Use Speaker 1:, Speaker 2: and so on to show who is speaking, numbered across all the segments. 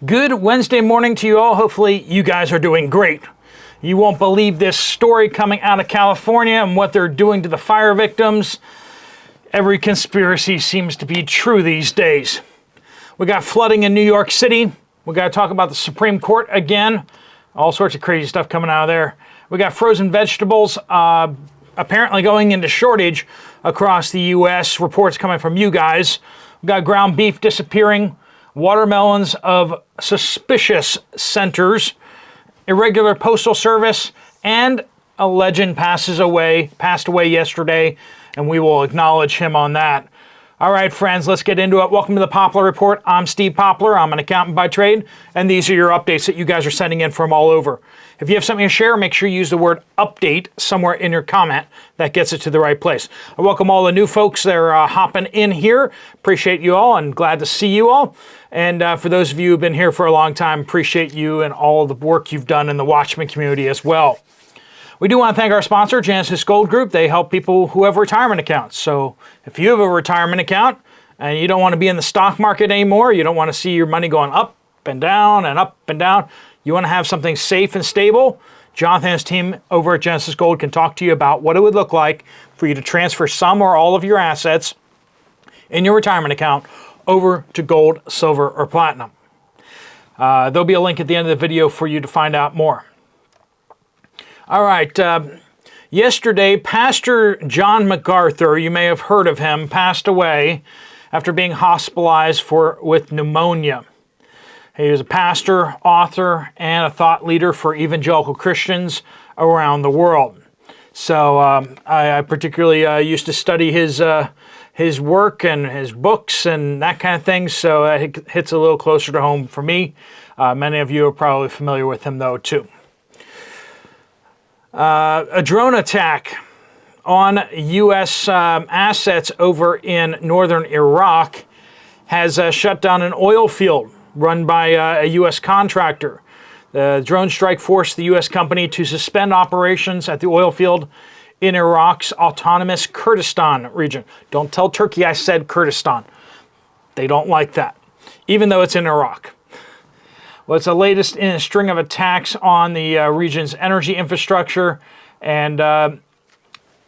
Speaker 1: Good Wednesday morning to you all. Hopefully you guys are doing great. You won't believe this story coming out of California and what they're doing to the fire victims. Every conspiracy seems to be true these days. We got flooding in New York City. We got to talk about the Supreme Court again. All sorts of crazy stuff coming out of there. We got frozen vegetables apparently going into shortage across the U.S. Reports coming from you guys. We got ground beef disappearing. Watermelons of suspicious centers, irregular postal service, and a legend passed away yesterday, and we will acknowledge him on that. All right, friends, let's get into it. Welcome to the Poplar Report. I'm Steve Poplar. I'm an accountant by trade, and these are your updates that you guys are sending in from all over. If you have something to share, make sure you use the word update somewhere in your comment. That gets it to the right place. I welcome all the new folks that are hopping in here. Appreciate you all and glad to see you all. And for those of you who've been here for a long time, appreciate you and all the work you've done in the Watchmen community as well. We do want to thank our sponsor, Genesis Gold Group. They help people who have retirement accounts. So if you have a retirement account and you don't want to be in the stock market anymore, you don't want to see your money going up and down and up and down, you want to have something safe and stable, Jonathan and his team over at Genesis Gold can talk to you about what it would look like for you to transfer some or all of your assets in your retirement account over to gold, silver, or platinum. There'll be a link at the end of the video for you to find out more. All right, yesterday, Pastor John MacArthur, you may have heard of him, passed away after being hospitalized with pneumonia. He was a pastor, author, and a thought leader for evangelical Christians around the world. So I particularly used to study his work and his books and that kind of thing, so it hits a little closer to home for me. Many of you are probably familiar with him, though, too. A drone attack on U.S. assets over in northern Iraq has shut down an oil field run by a U.S. contractor. The drone strike forced the U.S. company to suspend operations at the oil field in Iraq's autonomous Kurdistan region. Don't tell Turkey I said Kurdistan. They don't like that, even though it's in Iraq. Well, it's the latest in a string of attacks on the region's energy infrastructure, and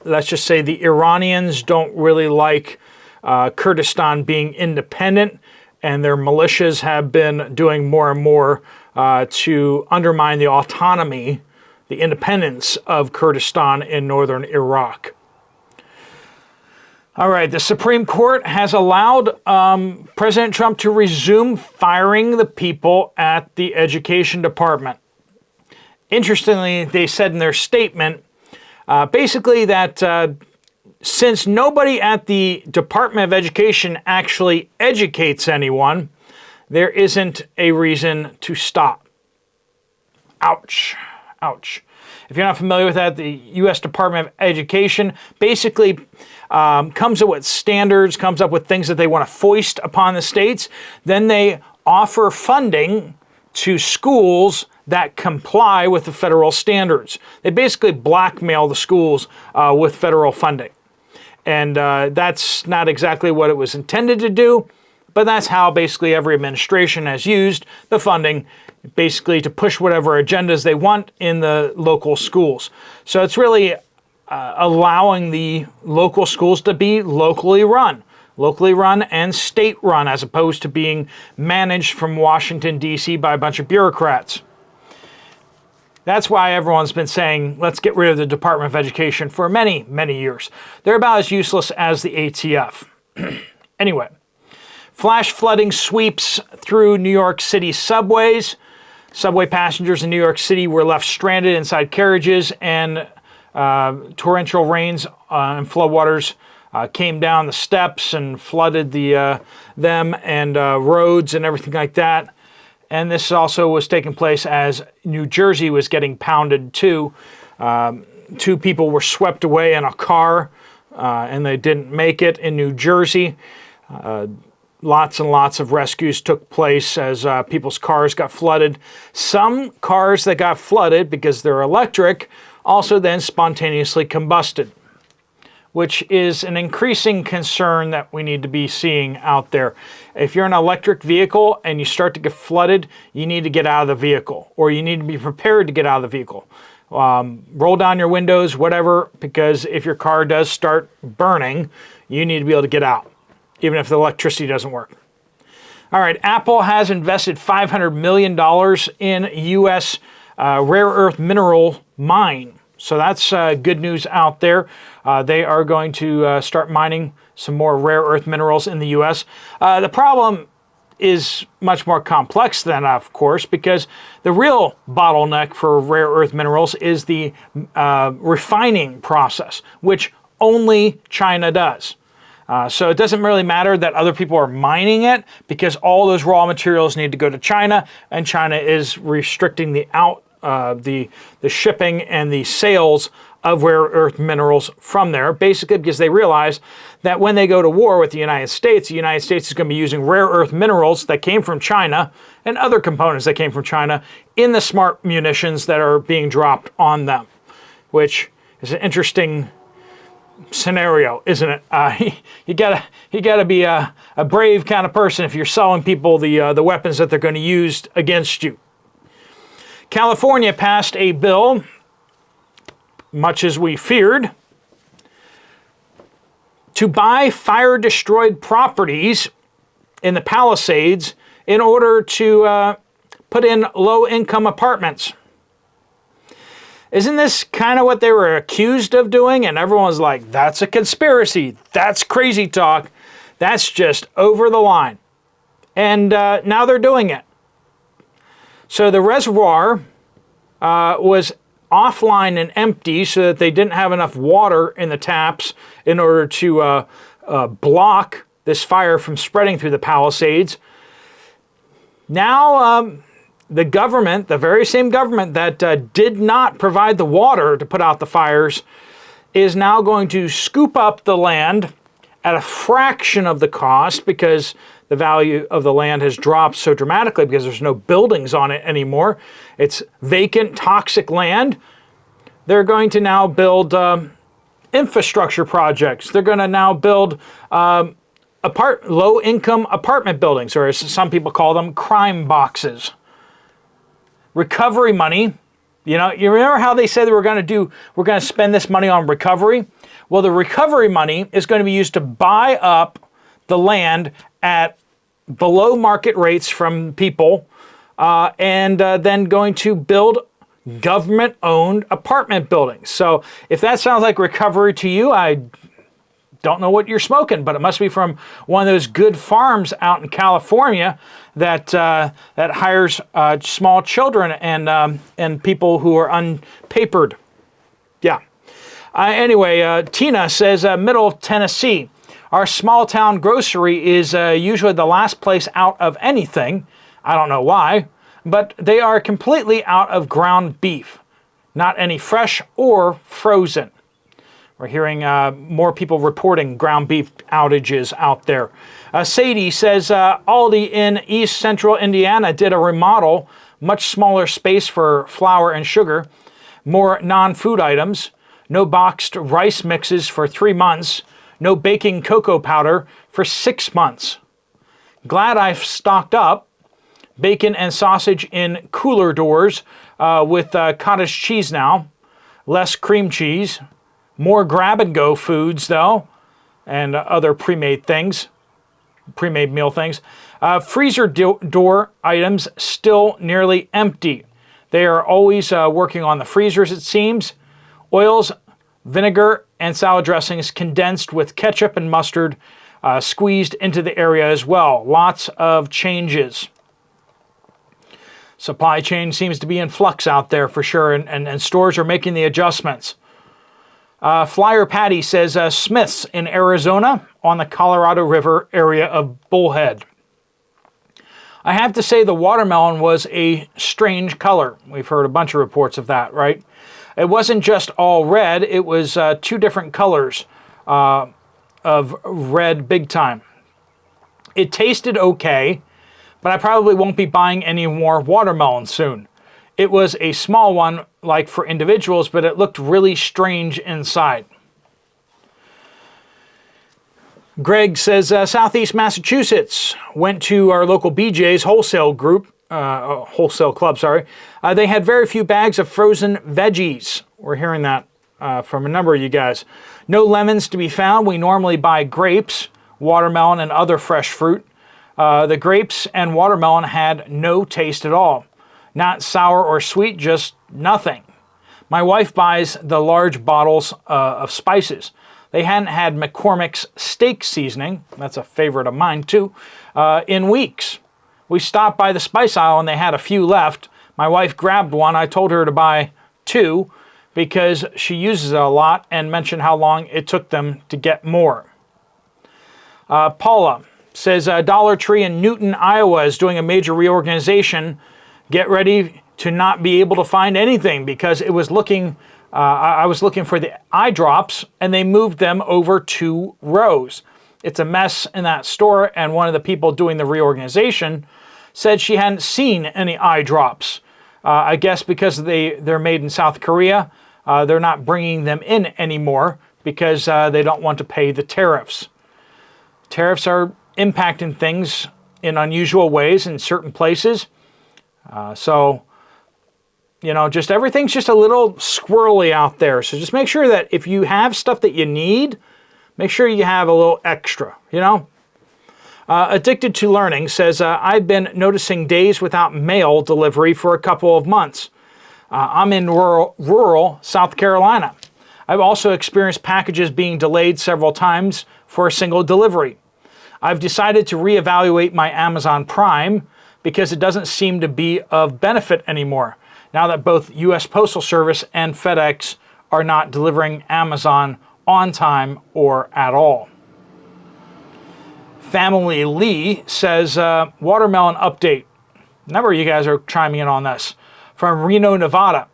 Speaker 1: let's just say the Iranians don't really like Kurdistan being independent, and their militias have been doing more and more to undermine the autonomy, the independence of Kurdistan in northern Iraq. All right, the Supreme Court has allowed President Trump to resume firing the people at the Education Department. Interestingly, they said in their statement, basically that since nobody at the Department of Education actually educates anyone, there isn't a reason to stop. Ouch. Ouch. If you're not familiar with that, the U.S. Department of Education basically comes up with standards, comes up with things that they want to foist upon the states. Then they offer funding to schools that comply with the federal standards. They basically blackmail the schools with federal funding. And that's not exactly what it was intended to do, but that's how basically every administration has used the funding, basically to push whatever agendas they want in the local schools. So it's really allowing the local schools to be locally run and state run, as opposed to being managed from Washington, D.C. by a bunch of bureaucrats. That's why everyone's been saying, let's get rid of the Department of Education for many, many years. They're about as useless as the ATF. Anyway, flash flooding sweeps through New York City subways. Subway passengers in New York City were left stranded inside carriages, and torrential rains and floodwaters came down the steps and flooded them and roads and everything like that. And this also was taking place as New Jersey was getting pounded too. 2 people were swept away in a car, and they didn't make it in New Jersey. Lots and lots of rescues took place as people's cars got flooded. Some cars that got flooded because they're electric also then spontaneously combusted. which is an increasing concern that we need to be seeing out there. If you're in an electric vehicle and you start to get flooded, you need to get out of the vehicle, or you need to be prepared to get out of the vehicle. Roll down your windows, whatever, because if your car does start burning, you need to be able to get out, even if the electricity doesn't work. All right, Apple has invested $500 million in U.S. Rare earth mineral mine. So that's good news out there. They are going to start mining some more rare earth minerals in the U.S. The problem is much more complex than that, of course, because the real bottleneck for rare earth minerals is the refining process, which only China does. So it doesn't really matter that other people are mining it, because all those raw materials need to go to China, and China is restricting the shipping and the sales of rare earth minerals from there, basically because they realize that when they go to war with the United States is going to be using rare earth minerals that came from China and other components that came from China in the smart munitions that are being dropped on them, which is an interesting scenario, isn't it? You gotta be a brave kind of person if you're selling people the weapons that they're going to use against you. California passed a bill, much as we feared, to buy fire-destroyed properties in the Palisades in order to put in low-income apartments. Isn't this kind of what they were accused of doing? And everyone's like, that's a conspiracy. That's crazy talk. That's just over the line. And now they're doing it. So the reservoir was offline and empty so that they didn't have enough water in the taps in order to block this fire from spreading through the Palisades. Now, the government, the very same government that did not provide the water to put out the fires, is now going to scoop up the land at a fraction of the cost, because the value of the land has dropped so dramatically because there's no buildings on it anymore. It's vacant, toxic land. They're going to now build infrastructure projects. They're going to now build low-income apartment buildings, or as some people call them, crime boxes. Recovery money. You remember how they said we're going to spend this money on recovery? Well, the recovery money is going to be used to buy up the land at below market rates from people, and then going to build government-owned apartment buildings. So if that sounds like recovery to you, I don't know what you're smoking, but it must be from one of those good farms out in California that hires small children and people who are unpapered. Yeah. Anyway, Tina says, middle of Tennessee. Our small town grocery is usually the last place out of anything. I don't know why, but they are completely out of ground beef. Not any fresh or frozen. We're hearing more people reporting ground beef outages out there. Sadie says, Aldi in East Central Indiana did a remodel, much smaller space for flour and sugar, more non-food items, no boxed rice mixes for 3 months, no baking cocoa powder for 6 months. Glad I've stocked up. Bacon and sausage in cooler doors with cottage cheese now, less cream cheese. More grab-and-go foods, though, and other pre-made meal things. Freezer door items still nearly empty. They are always working on the freezers, it seems. Oils, vinegar, and salad dressings condensed with ketchup and mustard squeezed into the area as well. Lots of changes. Supply chain seems to be in flux out there for sure, and stores are making the adjustments. Flyer Patty says Smith's in Arizona on the Colorado River area of Bullhead. I have to say the watermelon was a strange color. We've heard a bunch of reports of that, right? It wasn't just all red. It was 2 different colors of red big time. It tasted okay, but I probably won't be buying any more watermelon soon. It was a small one, like for individuals, but it looked really strange inside. Greg says, Southeast Massachusetts, went to our local BJ's wholesale club, sorry. They had very few bags of frozen veggies. We're hearing that from a number of you guys. No lemons to be found. We normally buy grapes, watermelon, and other fresh fruit. The grapes and watermelon had no taste at all. Not sour or sweet, just nothing. My wife buys the large bottles of spices. They hadn't had McCormick's steak seasoning, that's a favorite of mine too, in weeks. We stopped by the spice aisle and they had a few left. My wife grabbed one. I told her to buy 2 because she uses it a lot and mentioned how long it took them to get more. Paula says Dollar Tree in Newton, Iowa is doing a major reorganization. Get ready to not be able to find anything because it was looking, I was looking for the eye drops and they moved them over 2 rows. It's a mess in that store, and one of the people doing the reorganization said she hadn't seen any eye drops. I guess because they're made in South Korea, they're not bringing them in anymore because they don't want to pay the tariffs. Tariffs are impacting things in unusual ways in certain places. So, you know, just everything's just a little squirrely out there. So just make sure that if you have stuff that you need, make sure you have a little extra, you know. Addicted to Learning says, I've been noticing days without mail delivery for a couple of months. I'm in rural South Carolina. I've also experienced packages being delayed several times for a single delivery. I've decided to reevaluate my Amazon Prime because it doesn't seem to be of benefit anymore now that both U.S. Postal Service and FedEx are not delivering Amazon on time or at all. Family Lee says, watermelon update. A number of you guys are chiming in on this. From Reno, Nevada.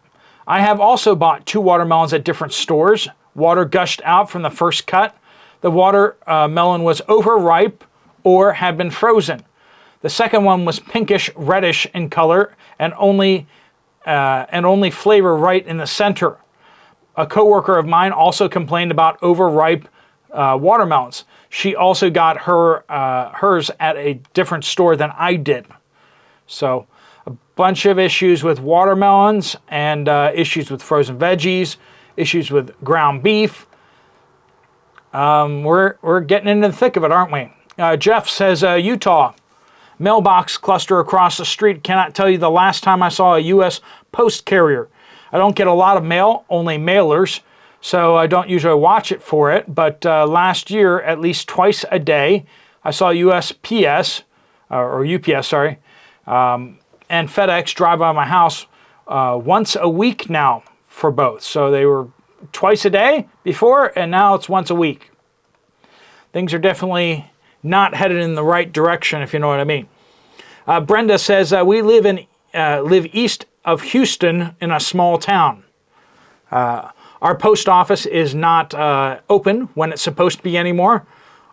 Speaker 1: I have also bought 2 watermelons at different stores. Water gushed out from the first cut. The watermelon was overripe or had been frozen. The second one was pinkish reddish in color and only flavor right in the center. A coworker of mine also complained about overripe watermelons. She also got hers at a different store than I did. So a bunch of issues with watermelons and issues with frozen veggies, issues with ground beef. We're getting into the thick of it, aren't we? Jeff says, Utah. Mailbox cluster across the street. Cannot tell you the last time I saw a U.S. post carrier. I don't get a lot of mail, only mailers, so I don't usually watch it for it. But last year, at least twice a day, I saw USPS, or UPS, sorry, and FedEx drive by my house once a week now for both. So they were twice a day before, and now it's once a week. Things are definitely not headed in the right direction, if you know what I mean. Brenda says, we live east of Houston in a small town. Our post office is not open when it's supposed to be anymore.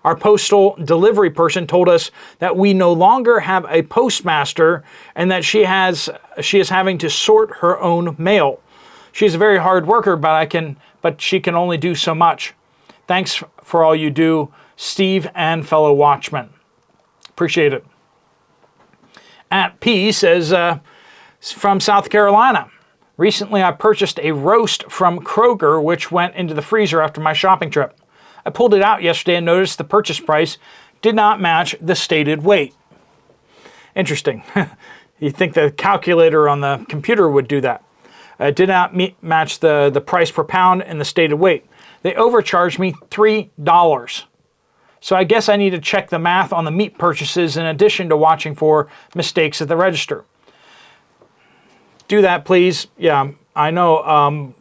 Speaker 1: Our postal delivery person told us that we no longer have a postmaster and that she is having to sort her own mail. She's a very hard worker, but she can only do so much. Thanks for all you do, Steve and fellow Watchmen. Appreciate it. At P says, from South Carolina. Recently, I purchased a roast from Kroger, which went into the freezer after my shopping trip. I pulled it out yesterday and noticed the purchase price did not match the stated weight. Interesting. You'd think the calculator on the computer would do that. It did not match the price per pound and the stated weight. They overcharged me $3. So I guess I need to check the math on the meat purchases in addition to watching for mistakes at the register. Do that, please. Yeah, I know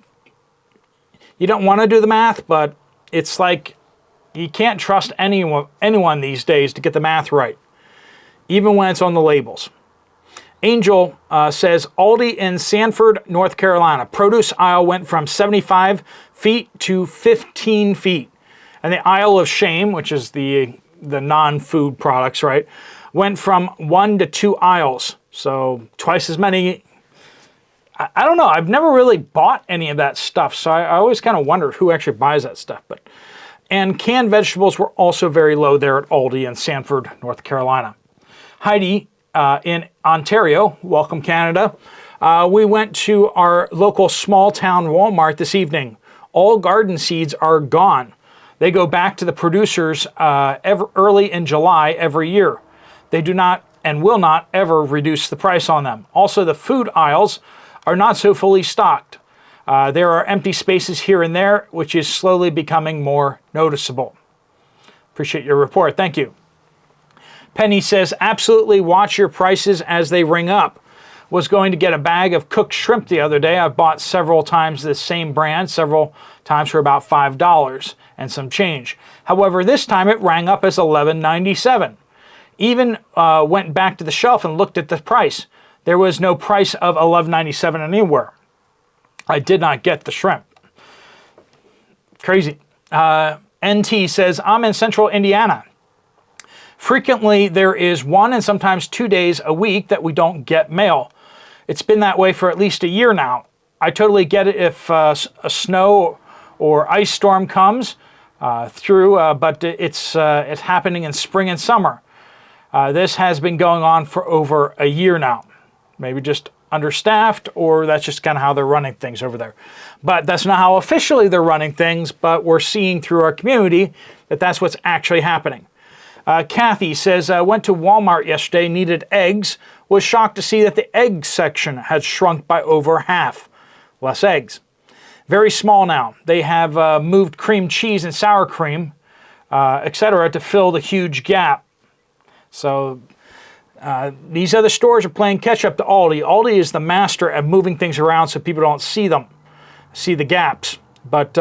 Speaker 1: you don't want to do the math, but it's like you can't trust anyone these days to get the math right, even when it's on the labels. Angel says, Aldi in Sanford, North Carolina. Produce aisle went from 75 feet to 15 feet. And the aisle of shame, which is the non-food products, right, went from 1 to 2 aisles. So twice as many. I don't know. I've never really bought any of that stuff, so I always kind of wondered who actually buys that stuff. But And canned vegetables were also very low there at Aldi in Sanford, North Carolina. Heidi in Ontario, welcome Canada. We went to our local small town Walmart this evening. All garden seeds are gone. They go back to the producers early in July every year. They do not and will not ever reduce the price on them. Also, the food aisles are not so fully stocked. There are empty spaces here and there, which is slowly becoming more noticeable. Appreciate your report. Thank you. Penny says, absolutely watch your prices as they ring up. Was going to get a bag of cooked shrimp the other day. I've bought several times this same brand, several times for about $5 and some change. However, this time it rang up as $11.97. Even went back to the shelf and looked at the price. There was no price of $11.97 anywhere. I did not get the shrimp. Crazy. NT says, I'm in central Indiana. Frequently, there is 1 and sometimes 2 days a week that we don't get mail. It's been that way for at least a year now. I totally get it if a snow or ice storm comes through, but it's happening in spring and summer. This has been going on for over a year now. Maybe just understaffed, or that's just kind of how they're running things over there. But that's not how officially they're running things, but we're seeing through our community that that's what's actually happening. Kathy says, went to Walmart yesterday, needed eggs, was shocked to see that the egg section had shrunk by over half. Less eggs. Very small now. They have moved cream cheese and sour cream, etc., to fill the huge gap. So these other stores are playing catch up to Aldi. Aldi is the master at moving things around so people don't see them, see the gaps. But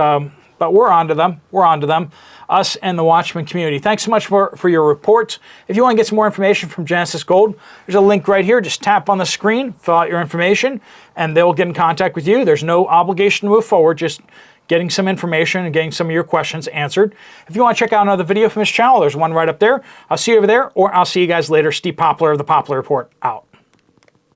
Speaker 1: we're onto them. We're onto them. Us and the Watchmen community. Thanks so much for your reports. If you want to get some more information from Genesis Gold, there's a link right here. Just tap on the screen, fill out your information, and they'll get in contact with you. There's no obligation to move forward, just getting some information and getting some of your questions answered. If you want to check out another video from this channel, there's one right up there. I'll see you over there, or I'll see you guys later. Steve Poplar of the Poplar Report, out.